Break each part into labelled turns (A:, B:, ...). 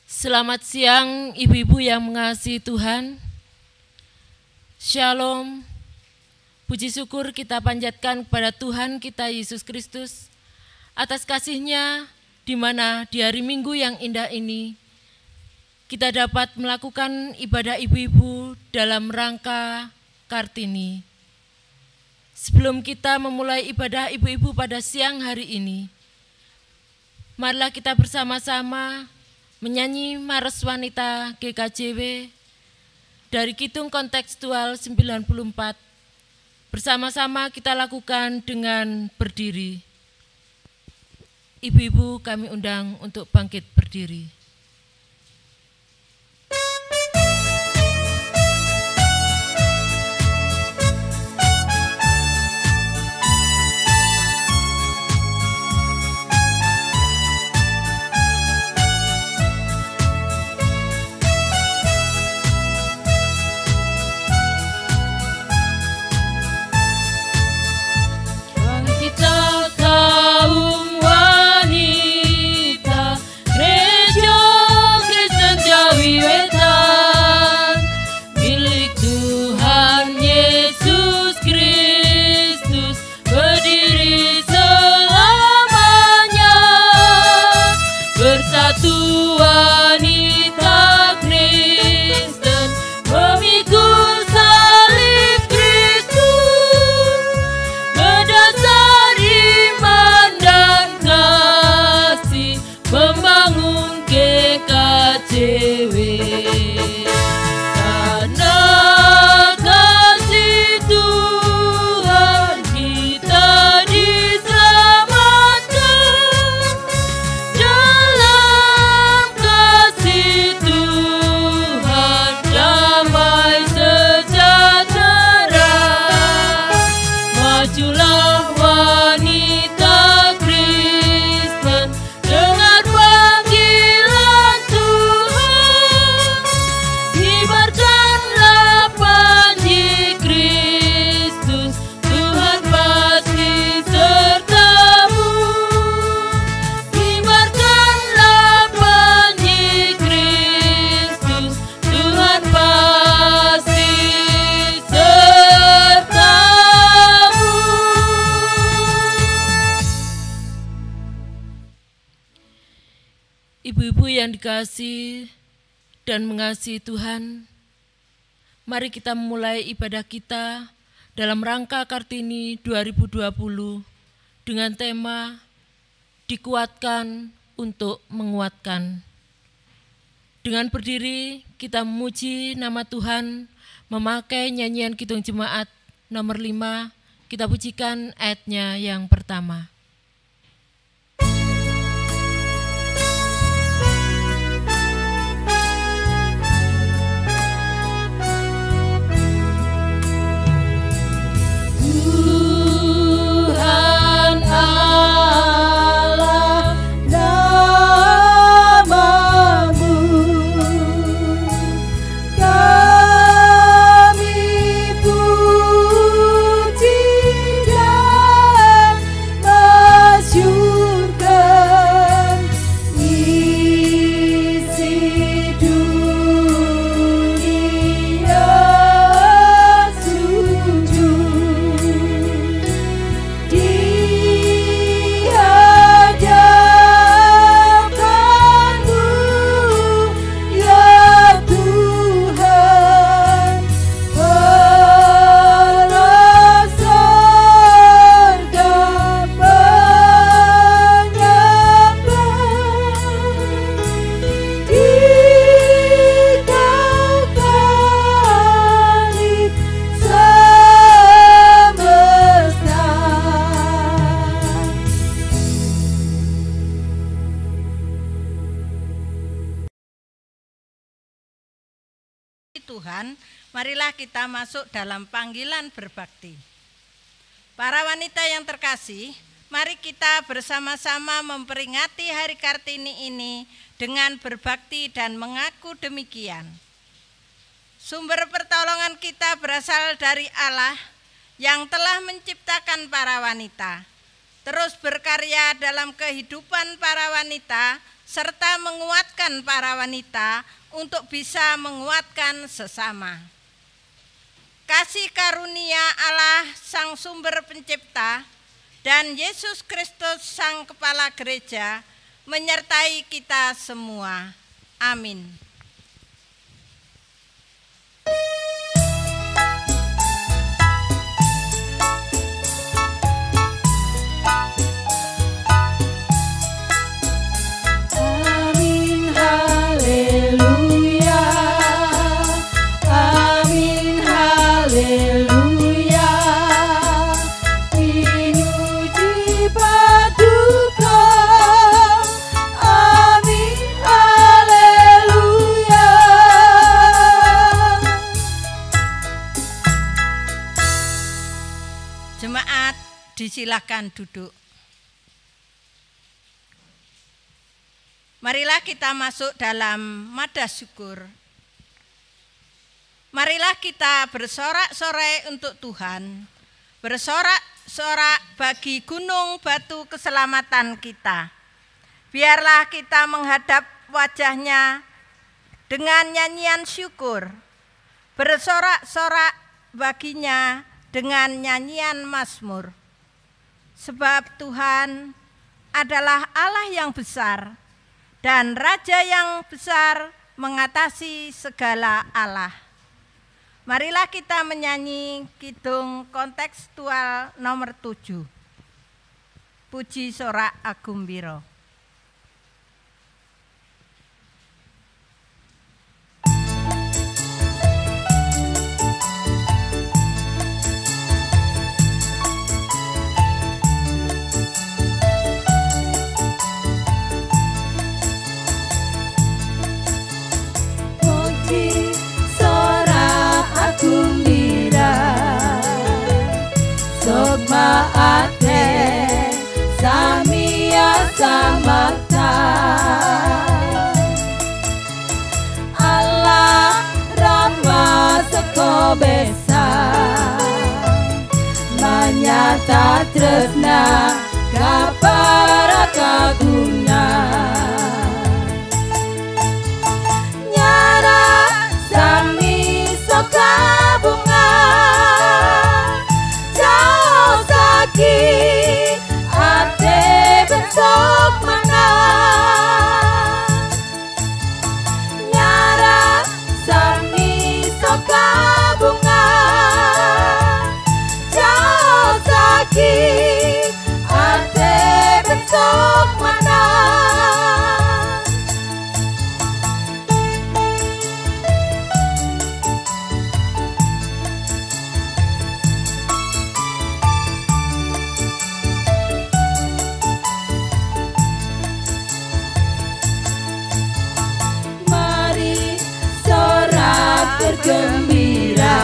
A: Selamat siang ibu-ibu yang mengasihi Tuhan. Shalom. Puji syukur kita panjatkan kepada Tuhan kita Yesus Kristus atas kasih-Nya, di mana di hari Minggu yang indah ini kita dapat melakukan ibadah ibu-ibu dalam rangka Kartini. Sebelum kita memulai ibadah ibu-ibu pada siang hari ini, marilah kita bersama-sama menyanyi Mares Wanita GKJW dari Kidung Kontekstual 94. Bersama-sama kita lakukan dengan berdiri. Ibu-ibu kami undang untuk bangkit berdiri. Ibu-ibu yang dikasihi dan mengasihi Tuhan, mari kita memulai ibadah kita dalam rangka Kartini 2020 dengan tema Dikuatkan untuk Menguatkan. Dengan berdiri kita memuji nama Tuhan memakai nyanyian Kidung Jemaat nomor 5, kita pujikan ayatnya yang pertama.
B: Tuhan, marilah kita masuk dalam panggilan berbakti. Para wanita yang terkasih, mari kita bersama-sama memperingati Hari Kartini ini dengan berbakti dan mengaku demikian. Sumber pertolongan kita berasal dari Allah yang telah menciptakan para wanita, terus berkarya dalam kehidupan para wanita serta menguatkan para wanita untuk bisa menguatkan sesama. Kasih karunia Allah Sang Sumber Pencipta dan Yesus Kristus Sang Kepala Gereja menyertai kita semua. Amin. Silakan duduk. Marilah kita masuk dalam nada syukur. Marilah kita bersorak-sorai untuk Tuhan, bersorak-sorak bagi gunung batu keselamatan kita. Biarlah kita menghadap wajah-Nya dengan nyanyian syukur, bersorak-sorak baginya dengan nyanyian mazmur. Sebab Tuhan adalah Allah yang besar dan Raja yang besar mengatasi segala Allah. Marilah kita menyanyi kidung kontekstual nomor 7. Puji Sorak Agumbiro.
C: Maate samia samata Allah Rama seko besa manyata tresna kapara kaguna nyara sami soka bunga ate bentuk mana nyara sami soka bunga jauh sakit ate bentuk mana gembira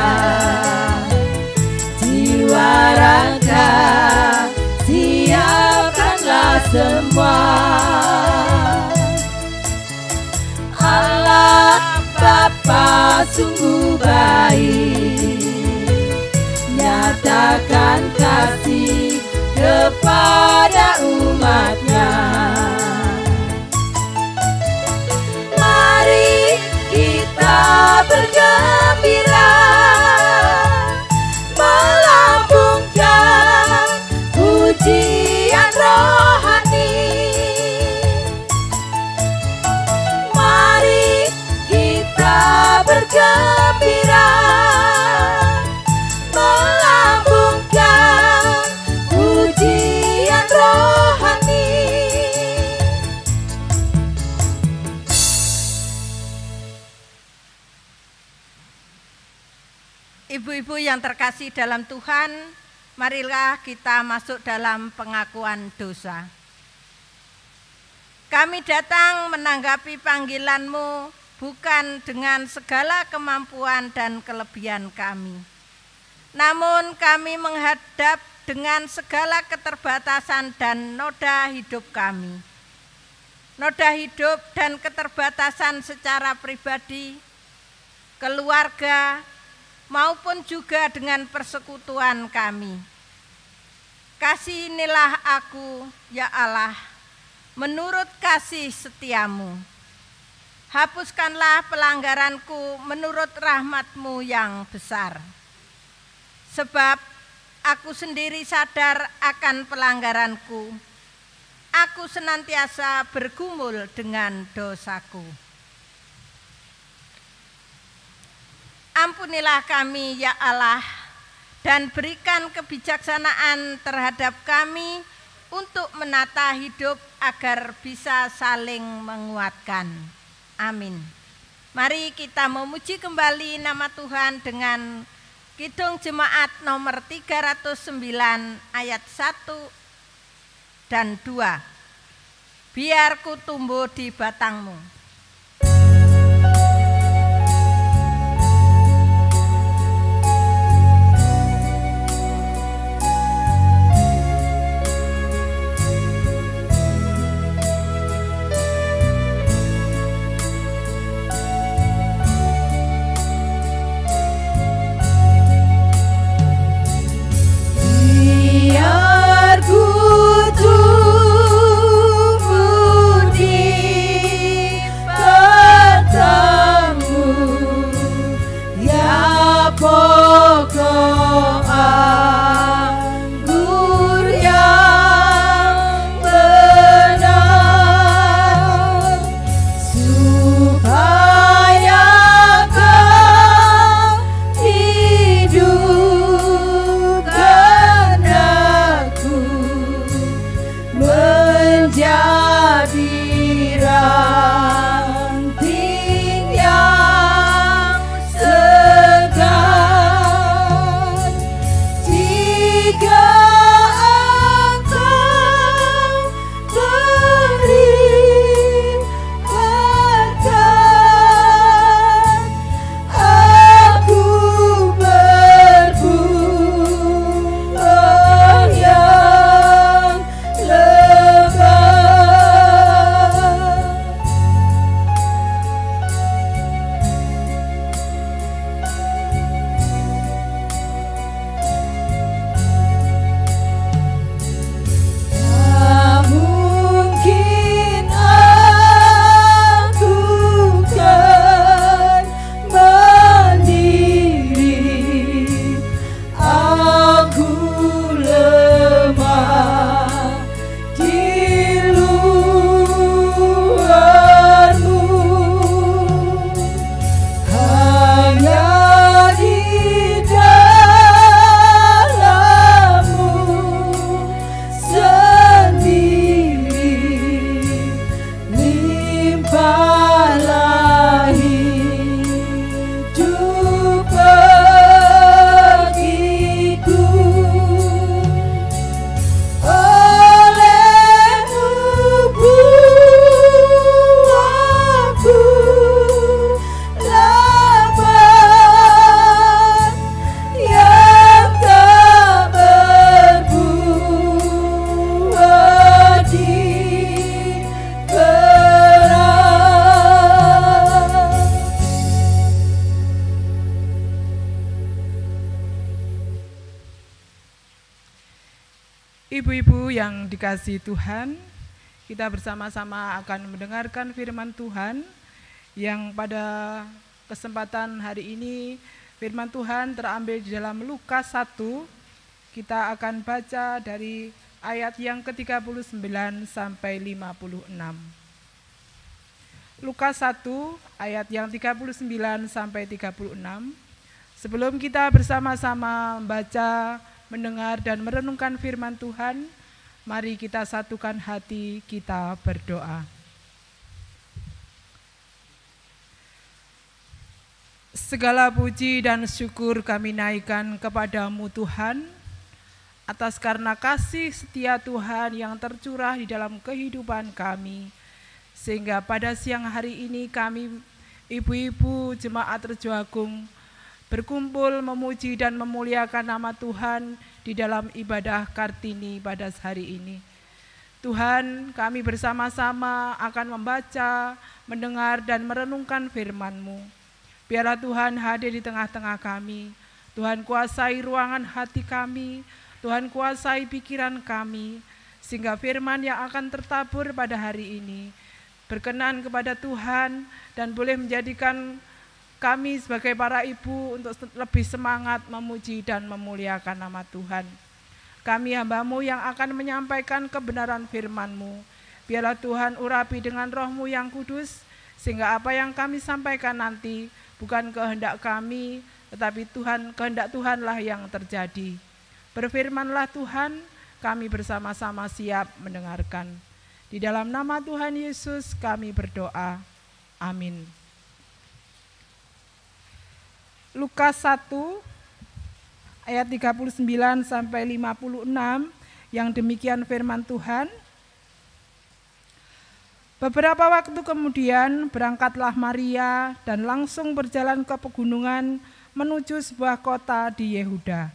C: jiwa raga siapkanlah semua Allah Bapa sungguh baik nyatakan kasih kepada umat-Nya. Mari kita bergembira melambungkan pujian rohani. Mari kita bergembira melambungkan pujian rohani.
B: Ibu-ibu yang terkasih dalam Tuhan, marilah kita masuk dalam pengakuan dosa. Kami datang menanggapi panggilan-Mu bukan dengan segala kemampuan dan kelebihan kami. Namun kami menghadap dengan segala keterbatasan dan noda hidup kami. Noda hidup dan keterbatasan secara pribadi, keluarga, maupun juga dengan persekutuan kami. Kasihinilah aku, ya Allah, menurut kasih setiamu. Hapuskanlah pelanggaranku menurut rahmat-Mu yang besar. Sebab aku sendiri sadar akan pelanggaranku. Aku senantiasa bergumul dengan dosaku. Ampunilah kami ya Allah, dan berikan kebijaksanaan terhadap kami untuk menata hidup agar bisa saling menguatkan. Amin. Mari kita memuji kembali nama Tuhan dengan Kidung Jemaat nomor 309 ayat 1 dan 2. Biar ku tumbuh di batangmu.
D: Ibu-ibu yang dikasihi Tuhan, kita bersama-sama akan mendengarkan firman Tuhan yang pada kesempatan hari ini firman Tuhan terambil di dalam Lukas 1. Kita akan baca dari ayat yang ke-39 sampai 56. Lukas 1 ayat yang 39 sampai 36. Sebelum kita bersama-sama membaca, mendengar dan merenungkan firman Tuhan, mari kita satukan hati, kita berdoa. Segala puji dan syukur kami naikkan kepadamu Tuhan, atas karena kasih setia Tuhan yang tercurah di dalam kehidupan kami, sehingga pada siang hari ini kami ibu-ibu jemaat Rejo Agung berkumpul memuji dan memuliakan nama Tuhan di dalam ibadah Kartini pada hari ini. Tuhan, kami bersama-sama akan membaca, mendengar dan merenungkan firman-Mu. Biarlah Tuhan hadir di tengah-tengah kami. Tuhan kuasai ruangan hati kami, Tuhan kuasai pikiran kami, sehingga firman yang akan tertabur pada hari ini berkenan kepada Tuhan dan boleh menjadikan kami sebagai para ibu untuk lebih semangat memuji dan memuliakan nama Tuhan. Kami hamba-Mu yang akan menyampaikan kebenaran firman-Mu. Biarlah Tuhan urapi dengan Roh-Mu yang kudus, sehingga apa yang kami sampaikan nanti bukan kehendak kami, tetapi kehendak Tuhanlah yang terjadi. Berfirmanlah Tuhan, kami bersama-sama siap mendengarkan. Di dalam nama Tuhan Yesus kami berdoa. Amin. Lukas 1 ayat 39 sampai 56 yang demikian firman Tuhan. Beberapa waktu kemudian berangkatlah Maria dan langsung berjalan ke pegunungan menuju sebuah kota di Yehuda.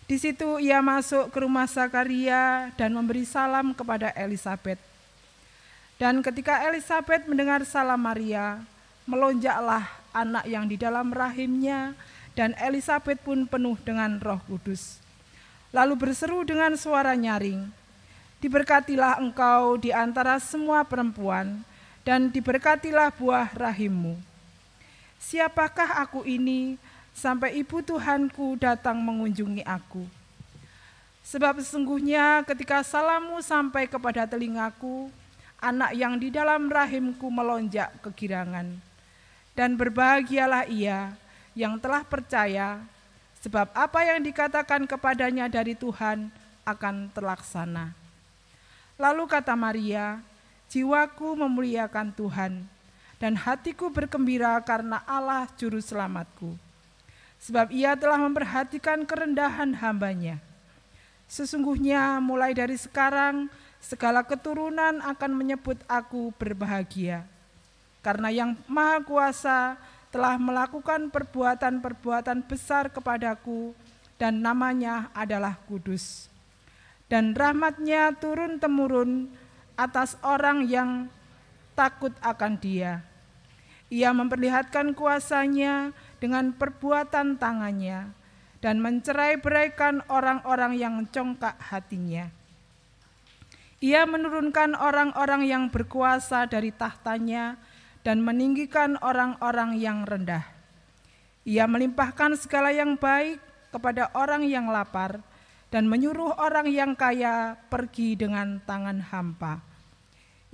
D: Di situ ia masuk ke rumah Zakaria dan memberi salam kepada Elisabet. Dan ketika Elisabet mendengar salam Maria, melonjaklah anak yang di dalam rahimnya, dan Elisabet pun penuh dengan Roh Kudus. Lalu berseru dengan suara nyaring, "Diberkatilah engkau di antara semua perempuan, dan diberkatilah buah rahimmu. Siapakah aku ini sampai ibu Tuhanku datang mengunjungi aku? Sebab sesungguhnya ketika salammu sampai kepada telingaku, anak yang di dalam rahimku melonjak kegirangan. Dan berbahagialah ia yang telah percaya, sebab apa yang dikatakan kepadanya dari Tuhan akan terlaksana." Lalu kata Maria, "Jiwaku memuliakan Tuhan, dan hatiku bergembira karena Allah juru selamatku. Sebab ia telah memperhatikan kerendahan hambanya. Sesungguhnya mulai dari sekarang segala keturunan akan menyebut aku berbahagia, karena yang Maha Kuasa telah melakukan perbuatan-perbuatan besar kepadaku, dan namanya adalah kudus. Dan rahmat-Nya turun-temurun atas orang yang takut akan Dia. Ia memperlihatkan kuasa-Nya dengan perbuatan tangan-Nya, dan mencerai-beraikan orang-orang yang congkak hatinya. Ia menurunkan orang-orang yang berkuasa dari tahtanya, dan meninggikan orang-orang yang rendah. Ia melimpahkan segala yang baik kepada orang yang lapar, dan menyuruh orang yang kaya pergi dengan tangan hampa.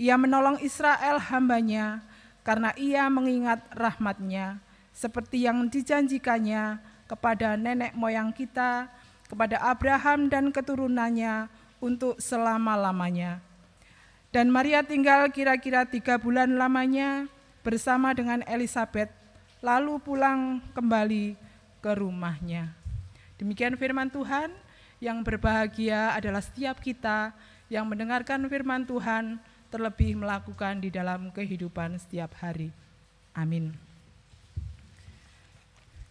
D: Ia menolong Israel hamba-Nya, karena ia mengingat rahmat-Nya, seperti yang dijanjikannya kepada nenek moyang kita, kepada Abraham dan keturunannya untuk selama-lamanya. Dan Maria tinggal kira-kira 3 bulan lamanya bersama dengan Elisabet, lalu pulang kembali ke rumahnya. Demikian firman Tuhan. Yang berbahagia adalah setiap kita yang mendengarkan firman Tuhan, terlebih melakukan di dalam kehidupan setiap hari. Amin.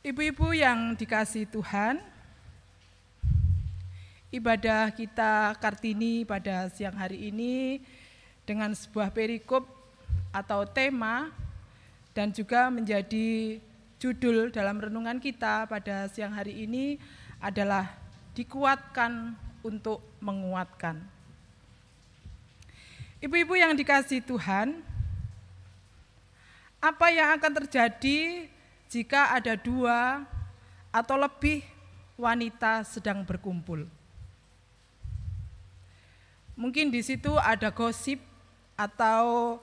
D: Ibu-ibu yang dikasihi Tuhan, ibadah kita Kartini pada siang hari ini dengan sebuah perikop atau tema, dan juga menjadi judul dalam renungan kita pada siang hari ini adalah dikuatkan untuk menguatkan. Ibu-ibu yang dikasihi Tuhan, apa yang akan terjadi jika ada 2 atau lebih wanita sedang berkumpul? Mungkin di situ ada gosip atau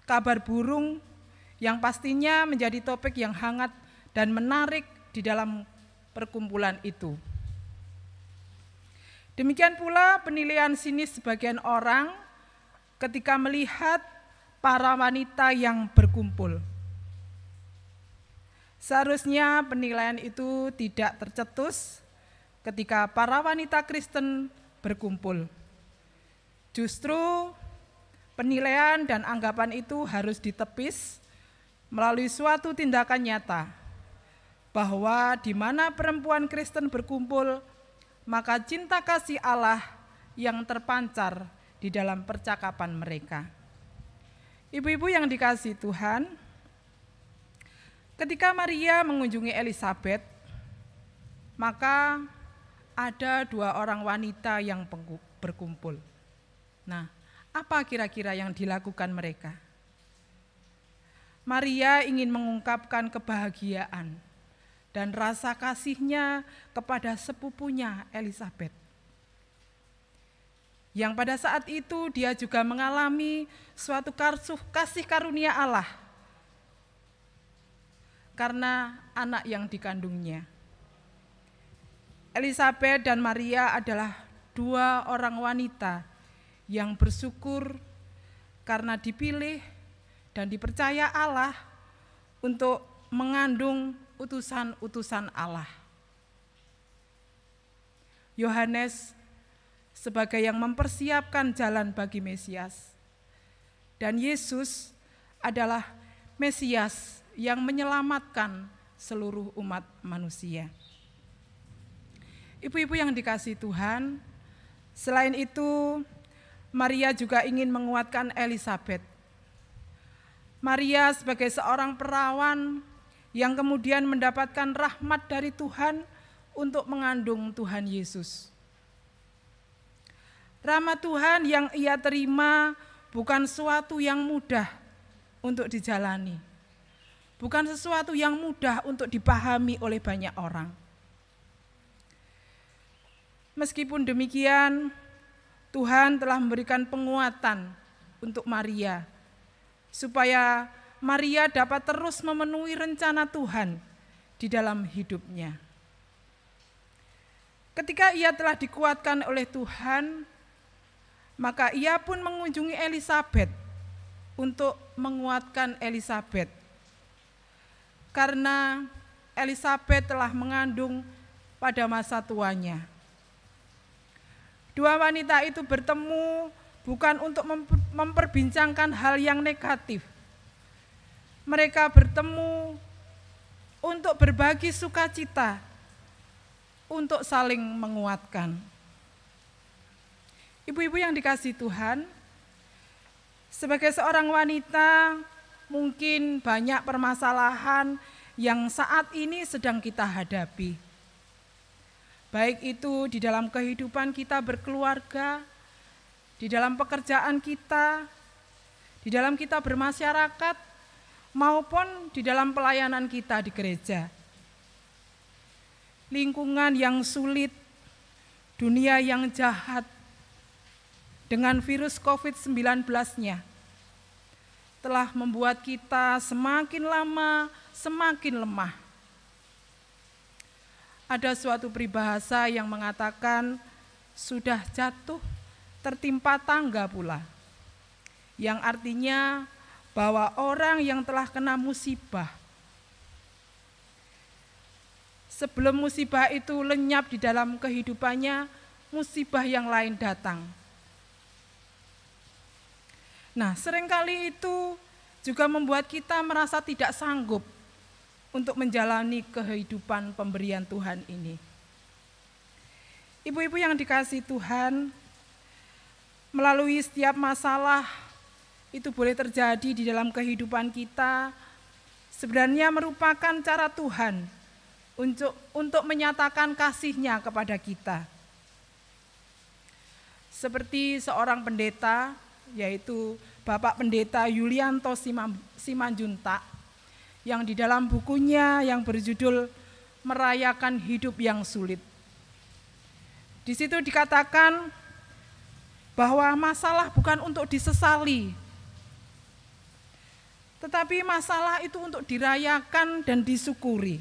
D: kabar burung yang pastinya menjadi topik yang hangat dan menarik di dalam perkumpulan itu. Demikian pula penilaian sinis sebagian orang ketika melihat para wanita yang berkumpul. Seharusnya penilaian itu tidak tercetus ketika para wanita Kristen berkumpul. Justru penilaian dan anggapan itu harus ditepis melalui suatu tindakan nyata, bahwa di mana perempuan Kristen berkumpul, maka cinta kasih Allah yang terpancar di dalam percakapan mereka. Ibu-ibu yang dikasihi Tuhan, ketika Maria mengunjungi Elisabet, maka ada 2 orang wanita yang berkumpul. Nah, apa kira-kira yang dilakukan mereka? Maria ingin mengungkapkan kebahagiaan dan rasa kasihnya kepada sepupunya Elisabet. Yang pada saat itu dia juga mengalami suatu kasih karunia Allah karena anak yang dikandungnya. Elisabet dan Maria adalah 2 orang wanita yang bersyukur karena dipilih dan dipercaya Allah untuk mengandung utusan-utusan Allah. Yohanes sebagai yang mempersiapkan jalan bagi Mesias, dan Yesus adalah Mesias yang menyelamatkan seluruh umat manusia. Ibu-ibu yang dikasihi Tuhan, selain itu Maria juga ingin menguatkan Elisabet. Maria sebagai seorang perawan yang kemudian mendapatkan rahmat dari Tuhan untuk mengandung Tuhan Yesus. Rahmat Tuhan yang ia terima bukan sesuatu yang mudah untuk dijalani. Bukan sesuatu yang mudah untuk dipahami oleh banyak orang. Meskipun demikian, Tuhan telah memberikan penguatan untuk Maria, supaya Maria dapat terus memenuhi rencana Tuhan di dalam hidupnya. Ketika ia telah dikuatkan oleh Tuhan, maka ia pun mengunjungi Elisabet untuk menguatkan Elisabet. Karena Elisabet telah mengandung pada masa tuanya. 2 wanita itu bertemu bukan untuk memperbincangkan hal yang negatif. Mereka bertemu untuk berbagi sukacita, untuk saling menguatkan. Ibu-ibu yang dikasihi Tuhan, sebagai seorang wanita mungkin banyak permasalahan yang saat ini sedang kita hadapi. Baik itu di dalam kehidupan kita berkeluarga, di dalam pekerjaan kita, di dalam kita bermasyarakat, maupun di dalam pelayanan kita di gereja. Lingkungan yang sulit, dunia yang jahat, dengan virus COVID-19-nya telah membuat kita semakin lama semakin lemah. Ada suatu peribahasa yang mengatakan sudah jatuh tertimpa tangga pula, yang artinya bahwa orang yang telah kena musibah, sebelum musibah itu lenyap di dalam kehidupannya, musibah yang lain datang. Nah, seringkali itu juga membuat kita merasa tidak sanggup untuk menjalani kehidupan pemberian Tuhan ini. Ibu-ibu yang dikasihi Tuhan, melalui setiap masalah itu boleh terjadi di dalam kehidupan kita, sebenarnya merupakan cara Tuhan untuk menyatakan kasih-Nya kepada kita. Seperti seorang pendeta, yaitu Bapak Pendeta Yulianto Simanjuntak, yang di dalam bukunya yang berjudul Merayakan Hidup yang Sulit. Di situ dikatakan bahwa masalah bukan untuk disesali, tetapi masalah itu untuk dirayakan dan disyukuri.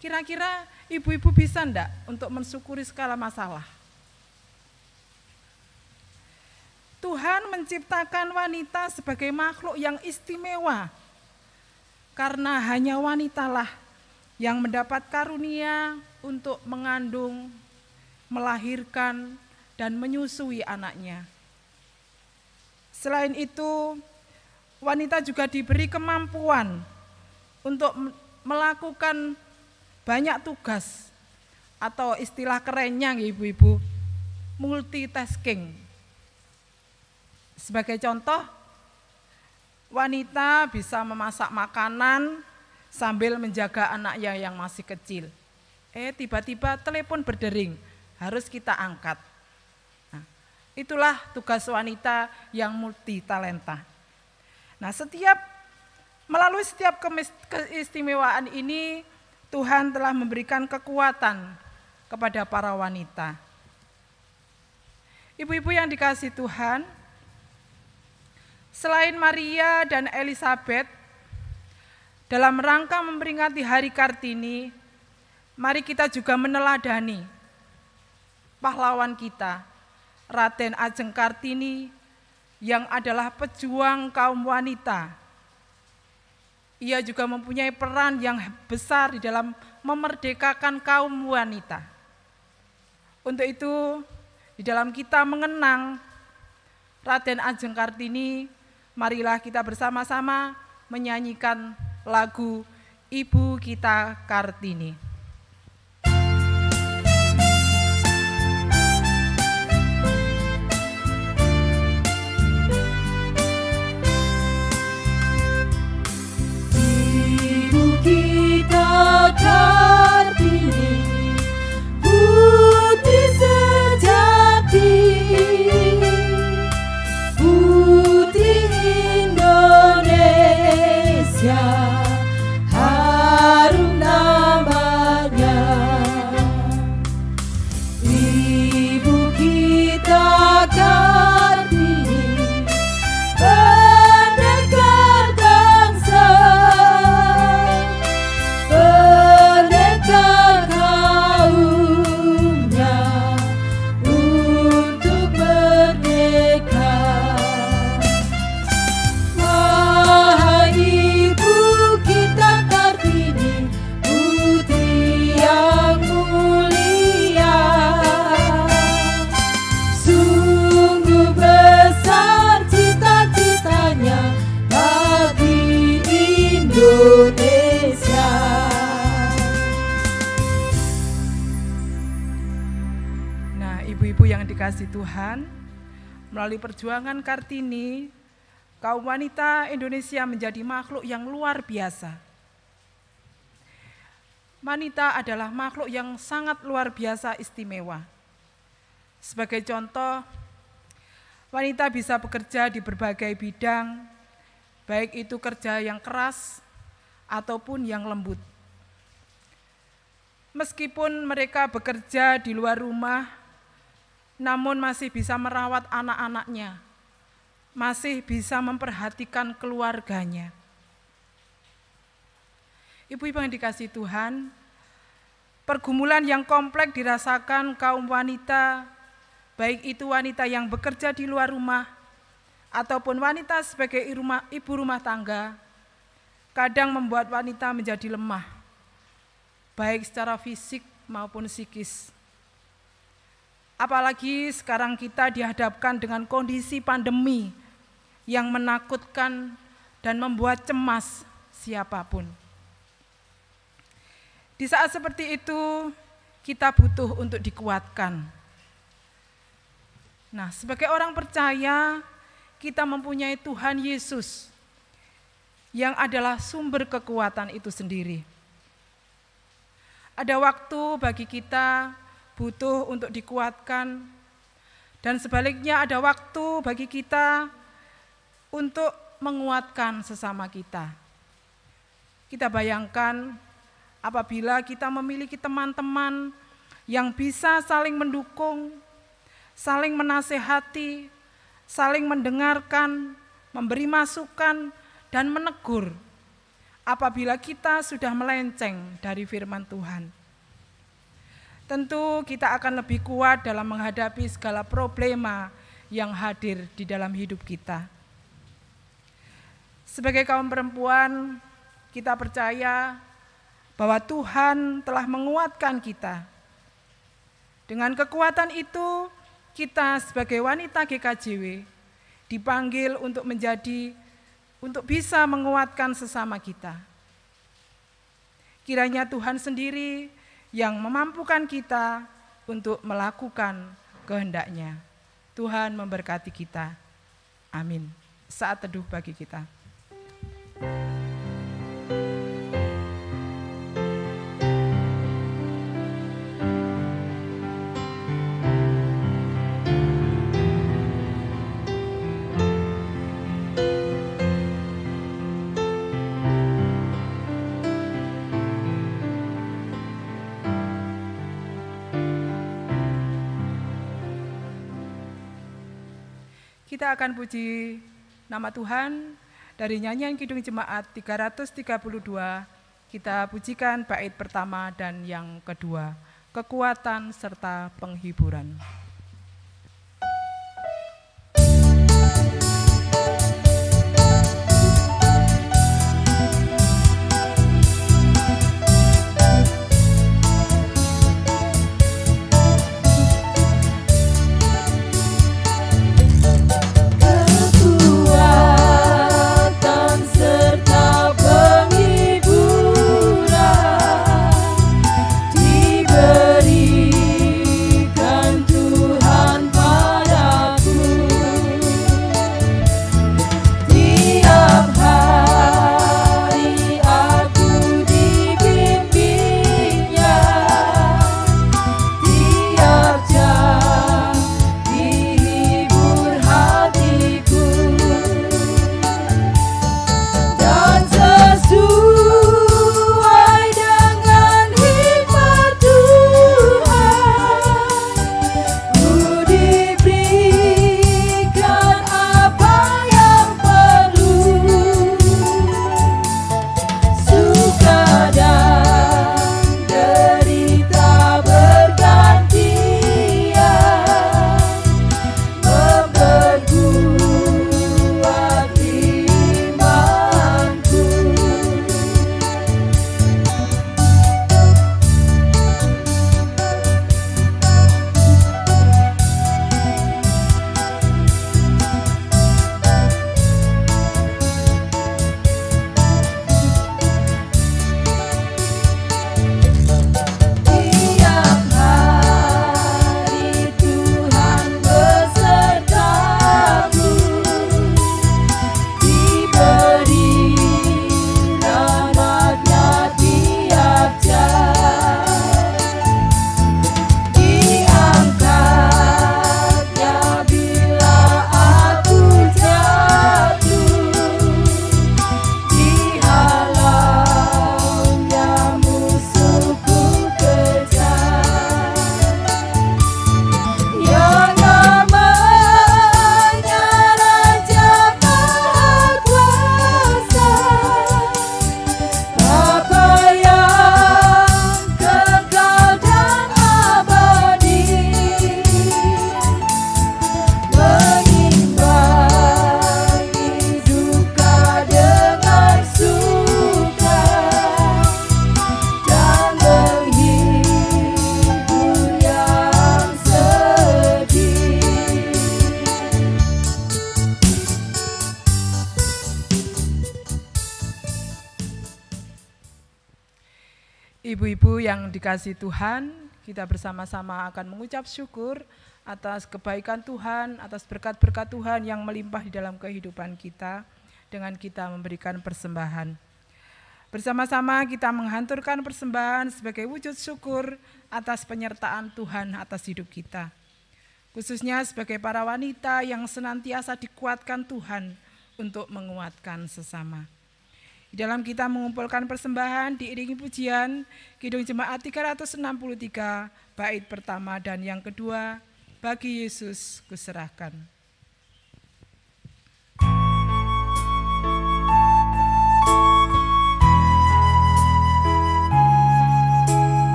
D: Kira-kira ibu-ibu bisa enggak untuk mensyukuri segala masalah? Tuhan menciptakan wanita sebagai makhluk yang istimewa, karena hanya wanitalah yang mendapat karunia untuk mengandung, melahirkan, dan menyusui anaknya. Selain itu, wanita juga diberi kemampuan untuk melakukan banyak tugas, atau istilah kerennya ibu-ibu, multitasking. Sebagai contoh, wanita bisa memasak makanan sambil menjaga anaknya yang masih kecil. tiba-tiba telepon berdering, harus kita angkat. Nah, itulah tugas wanita yang multi talenta. Nah, melalui setiap keistimewaan ini, Tuhan telah memberikan kekuatan kepada para wanita. Ibu-ibu yang dikasihi Tuhan, selain Maria dan Elizabeth, dalam rangka memperingati Hari Kartini, mari kita juga meneladani pahlawan kita, Raden Ajeng Kartini, yang adalah pejuang kaum wanita. Ia juga mempunyai peran yang besar di dalam memerdekakan kaum wanita. Untuk itu, di dalam kita mengenang Raden Ajeng Kartini, marilah kita bersama-sama menyanyikan lagu Ibu Kita Kartini.
C: Ibu kita Kartini, putri sejati, putri Indonesia, harum namanya. Ibu kita Kartini, pendekar bangsa, pendekar kaumnya untuk merdeka. Wahai Ibu kita Kartini, putri yang mulia, sungguh besar cita-citanya bagi Indonesia.
D: Nah, ibu-ibu yang dikasihi Tuhan, melalui perjuangan Kartini, kaum wanita Indonesia menjadi makhluk yang luar biasa. Wanita adalah makhluk yang sangat luar biasa istimewa. Sebagai contoh, wanita bisa bekerja di berbagai bidang, baik itu kerja yang keras ataupun yang lembut. Meskipun mereka bekerja di luar rumah, namun masih bisa merawat anak-anaknya, masih bisa memperhatikan keluarganya. Ibu-ibu yang dikasihi Tuhan, pergumulan yang kompleks dirasakan kaum wanita, baik itu wanita yang bekerja di luar rumah, ataupun wanita sebagai ibu rumah tangga, kadang membuat wanita menjadi lemah, baik secara fisik maupun psikis. Apalagi sekarang kita dihadapkan dengan kondisi pandemi yang menakutkan dan membuat cemas siapapun. Di saat seperti itu, kita butuh untuk dikuatkan. Nah, sebagai orang percaya, kita mempunyai Tuhan Yesus yang adalah sumber kekuatan itu sendiri. Ada waktu bagi kita butuh untuk dikuatkan, dan sebaliknya ada waktu bagi kita untuk menguatkan sesama kita. Kita bayangkan apabila kita memiliki teman-teman yang bisa saling mendukung, saling menasehati, saling mendengarkan, memberi masukan, dan menegur apabila kita sudah melenceng dari firman Tuhan. Tentu kita akan lebih kuat dalam menghadapi segala problema yang hadir di dalam hidup kita. Sebagai kaum perempuan, kita percaya bahwa Tuhan telah menguatkan kita. Dengan kekuatan itu, kita sebagai wanita GKJW dipanggil untuk bisa menguatkan sesama kita. Kiranya Tuhan sendiri yang memampukan kita untuk melakukan kehendak-Nya. Tuhan memberkati kita. Amin. Saat teduh bagi kita. Kita akan puji nama Tuhan dari nyanyian Kidung Jemaat 332. Kita pujikan bait pertama dan yang kedua, kekuatan serta penghiburan. Ibu-ibu yang dikasihi Tuhan, kita bersama-sama akan mengucap syukur atas kebaikan Tuhan, atas berkat-berkat Tuhan yang melimpah di dalam kehidupan kita dengan kita memberikan persembahan. Bersama-sama kita menghanturkan persembahan sebagai wujud syukur atas penyertaan Tuhan atas hidup kita. Khususnya sebagai para wanita yang senantiasa dikuatkan Tuhan untuk menguatkan sesama. Di dalam kita mengumpulkan persembahan diiringi pujian Kidung Jemaat 363 bait pertama dan yang kedua, bagi Yesus kuserahkan.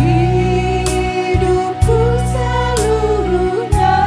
C: Hidupku seluruhnya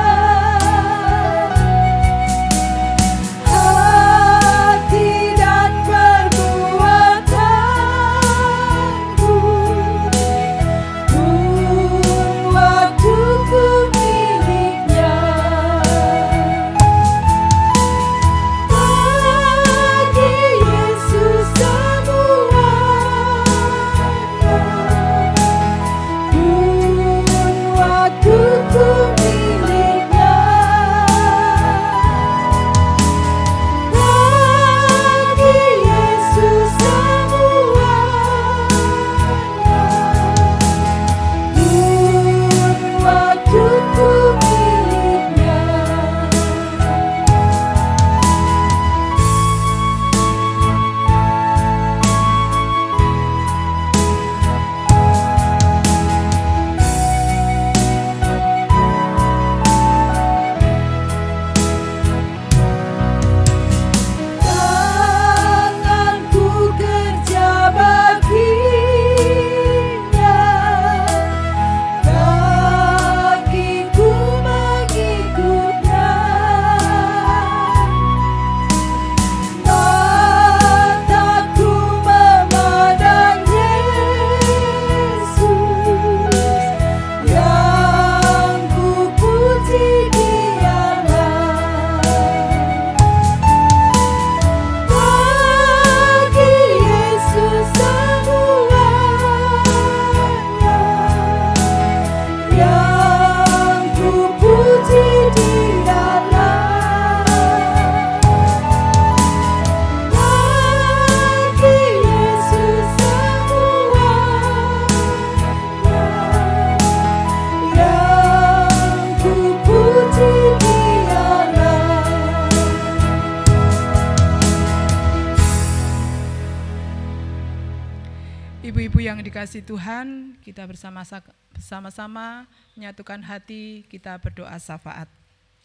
D: dikasih Tuhan, kita bersama-sama menyatukan hati, kita berdoa syafaat.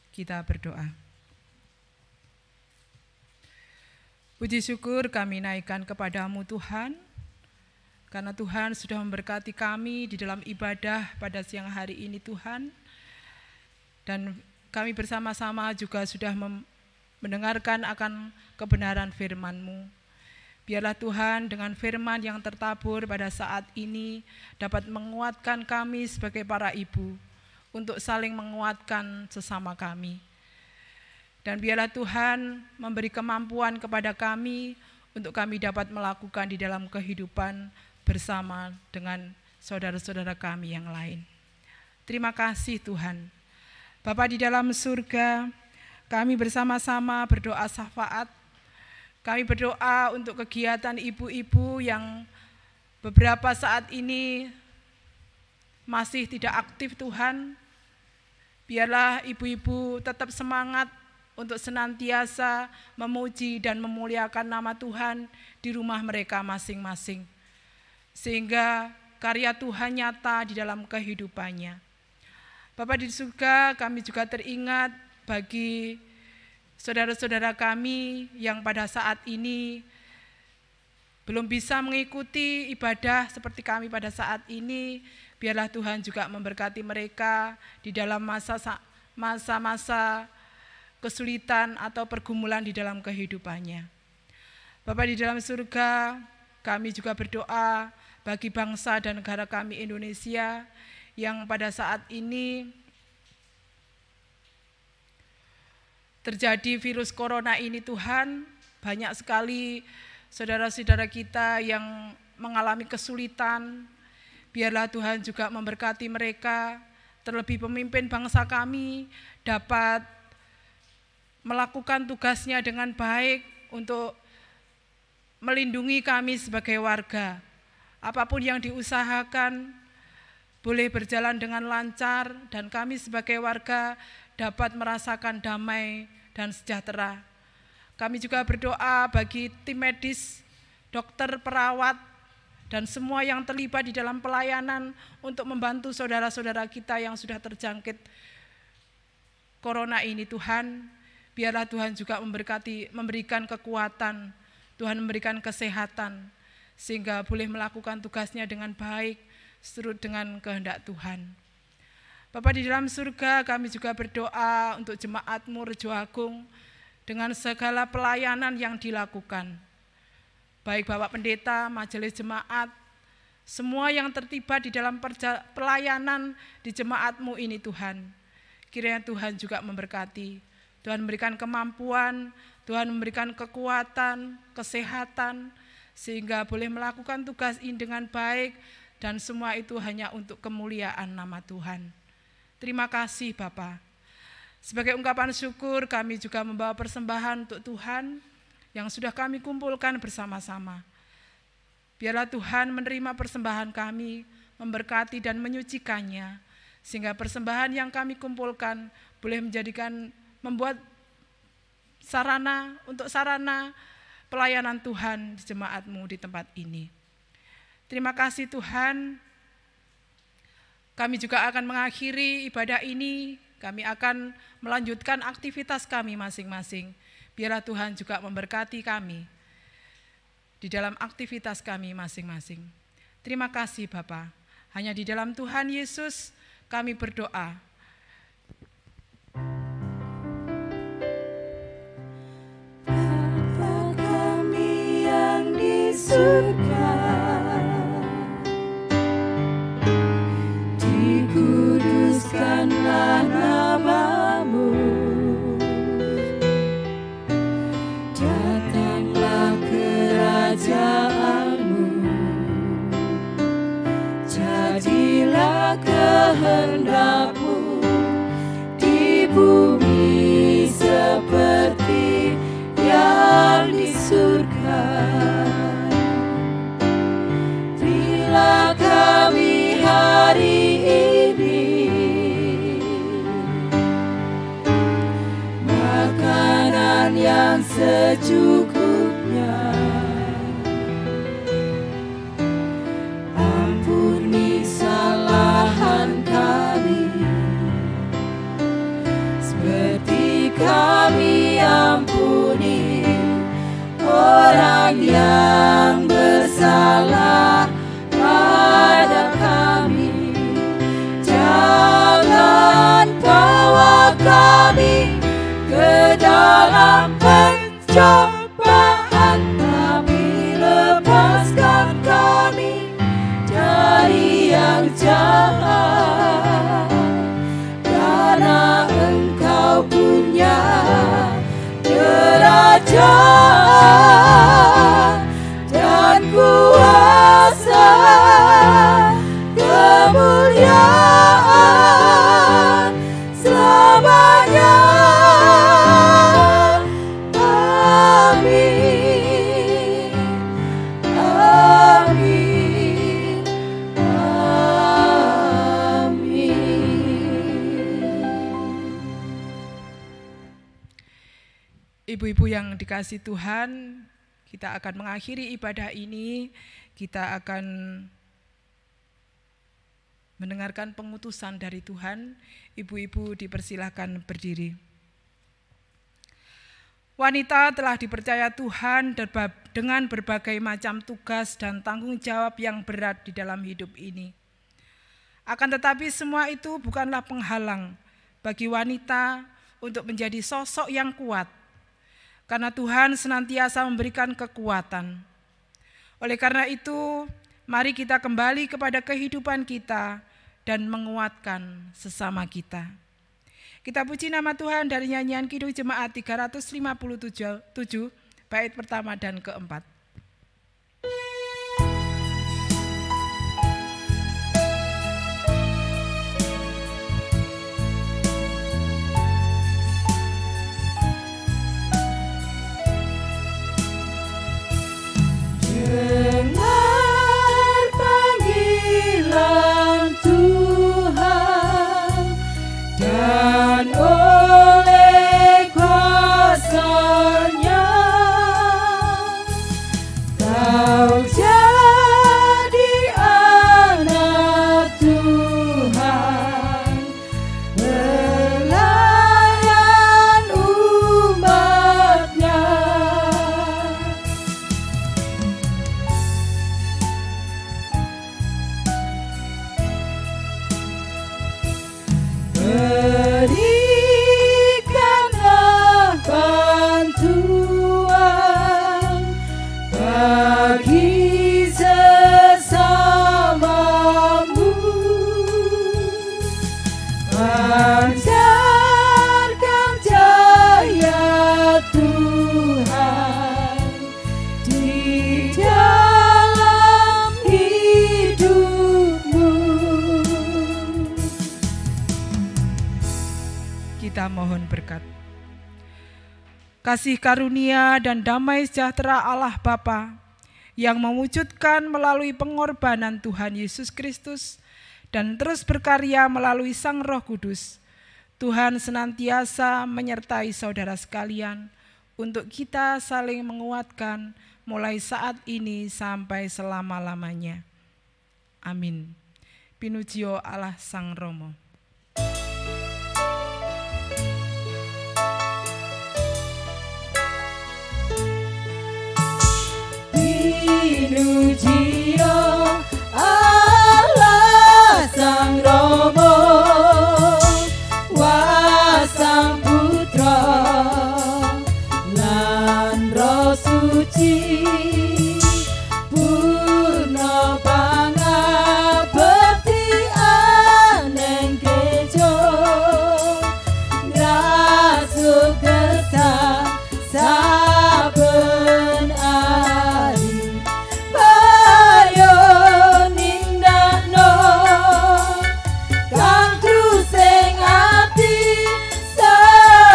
D: Kita berdoa. Puji syukur kami naikkan kepadamu Tuhan, karena Tuhan sudah memberkati kami di dalam ibadah pada siang hari ini Tuhan. Dan kami bersama-sama juga sudah mendengarkan akan kebenaran firman-Mu. Biarlah Tuhan dengan firman yang tertabur pada saat ini dapat menguatkan kami sebagai para ibu untuk saling menguatkan sesama kami. Dan biarlah Tuhan memberi kemampuan kepada kami untuk kami dapat melakukan di dalam kehidupan bersama dengan saudara-saudara kami yang lain. Terima kasih Tuhan. Bapa di dalam surga, kami bersama-sama berdoa syafaat. Kami berdoa untuk kegiatan ibu-ibu yang beberapa saat ini masih tidak aktif Tuhan. Biarlah ibu-ibu tetap semangat untuk senantiasa memuji dan memuliakan nama Tuhan di rumah mereka masing-masing. Sehingga karya Tuhan nyata di dalam kehidupannya. Bapa di surga, kami juga teringat bagi saudara-saudara kami yang pada saat ini belum bisa mengikuti ibadah seperti kami pada saat ini, biarlah Tuhan juga memberkati mereka di dalam masa-masa kesulitan atau pergumulan di dalam kehidupannya. Bapa di dalam surga, kami juga berdoa bagi bangsa dan negara kami Indonesia yang pada saat ini terjadi virus corona ini Tuhan, banyak sekali saudara-saudara kita yang mengalami kesulitan. Biarlah Tuhan juga memberkati mereka, terlebih pemimpin bangsa kami dapat melakukan tugasnya dengan baik untuk melindungi kami sebagai warga. Apapun yang diusahakan boleh berjalan dengan lancar dan kami sebagai warga dapat merasakan damai dan sejahtera. Kami juga berdoa bagi tim medis, dokter, perawat, dan semua yang terlibat di dalam pelayanan untuk membantu saudara-saudara kita yang sudah terjangkit corona ini Tuhan. Biarlah Tuhan juga memberikan kekuatan, Tuhan memberikan kesehatan, sehingga boleh melakukan tugasnya dengan baik, seturut dengan kehendak Tuhan. Bapa di dalam surga, kami juga berdoa untuk jemaat-Mu Rejo Agung dengan segala pelayanan yang dilakukan. Baik Bapak Pendeta, majelis jemaat, semua yang terlibat di dalam pelayanan di jemaat-Mu ini Tuhan. Kiranya Tuhan juga memberkati, Tuhan memberikan kemampuan, Tuhan memberikan kekuatan, kesehatan, sehingga boleh melakukan tugas ini dengan baik, dan semua itu hanya untuk kemuliaan nama Tuhan. Terima kasih Bapa. Sebagai ungkapan syukur kami juga membawa persembahan untuk Tuhan yang sudah kami kumpulkan bersama-sama. Biarlah Tuhan menerima persembahan kami, memberkati dan menyucikannya, sehingga persembahan yang kami kumpulkan boleh membuat sarana pelayanan Tuhan di jemaat-Mu di tempat ini. Terima kasih Tuhan. Kami juga akan mengakhiri ibadah ini, kami akan melanjutkan aktivitas kami masing-masing. Biarlah Tuhan juga memberkati kami di dalam aktivitas kami masing-masing. Terima kasih Bapa. Hanya di dalam Tuhan Yesus kami berdoa.
C: Bapa kami yang di surga, dikuduskanlah nama-Mu, datanglah kerajaan-Mu, jadilah kehendak-Mu di bumi seperti yang di surga. Berilah kami hari ini makanan yang secukupnya, kami ampuni orang yang bersalah pada kami. Jangan bawa kami ke dalam pencobaan, tapi lepaskan kami dari yang jahat. Karena Engkau punya kerajaan dan kuasa, kemuliaan selamanya. Amin, amin, amin.
D: Ibu-ibu yang dikasihi Tuhan, kita akan mengakhiri ibadah ini. Kita akan mendengarkan pengutusan dari Tuhan. Ibu-ibu dipersilahkan berdiri. Wanita telah dipercaya Tuhan dengan berbagai macam tugas dan tanggung jawab yang berat di dalam hidup ini. Akan tetapi semua itu bukanlah penghalang bagi wanita untuk menjadi sosok yang kuat, karena Tuhan senantiasa memberikan kekuatan. Oleh karena itu, mari kita kembali kepada kehidupan kita dan menguatkan sesama kita. Kita puji nama Tuhan dari nyanyian Kidung Jemaat 357 bait pertama dan keempat.
C: Dengar panggilan Tuhan dan oleh kuasa-Nya kau jadi anak Tuhan, pelayan umat-Nya. Berikanlah bantuan bagi sesamamu, pancarkan cahaya Tuhan di dalam hidupmu.
D: Kita mohon berkat. Kasih karunia dan damai sejahtera Allah Bapa yang mewujudkan melalui pengorbanan Tuhan Yesus Kristus dan terus berkarya melalui Sang Roh Kudus. Tuhan senantiasa menyertai saudara sekalian untuk kita saling menguatkan mulai saat ini sampai selama-lamanya. Amin. Pinujio Allah Sang Romo.
C: Pinujio Allah Sang Romo, Wasang Putra lan Roh Suci, purna pangabekti aneng kejo, ngrasuk gesah saben ari. Ayo nindakno kang trusing ati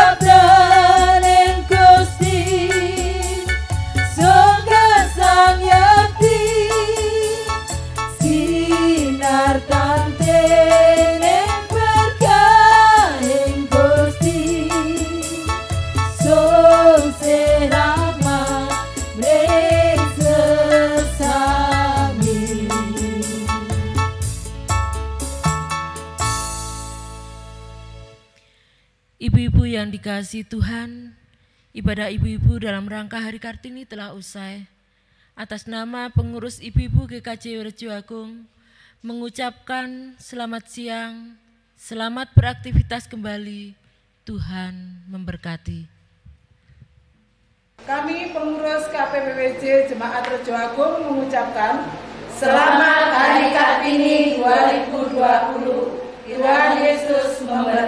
C: sabdaning Gusti, sugeng
A: Ibu-ibu yang dikasihi Tuhan, ibadah ibu-ibu dalam rangka Hari Kartini telah usai. Atas nama pengurus ibu-ibu GKJ Werjo Agung, mengucapkan selamat siang, selamat beraktivitas kembali, Tuhan memberkati.
D: Kami pengurus KPPWJ Jemaat Werjo Agung mengucapkan Selamat Hari Kartini 2020. Tuhan Yesus memberkati.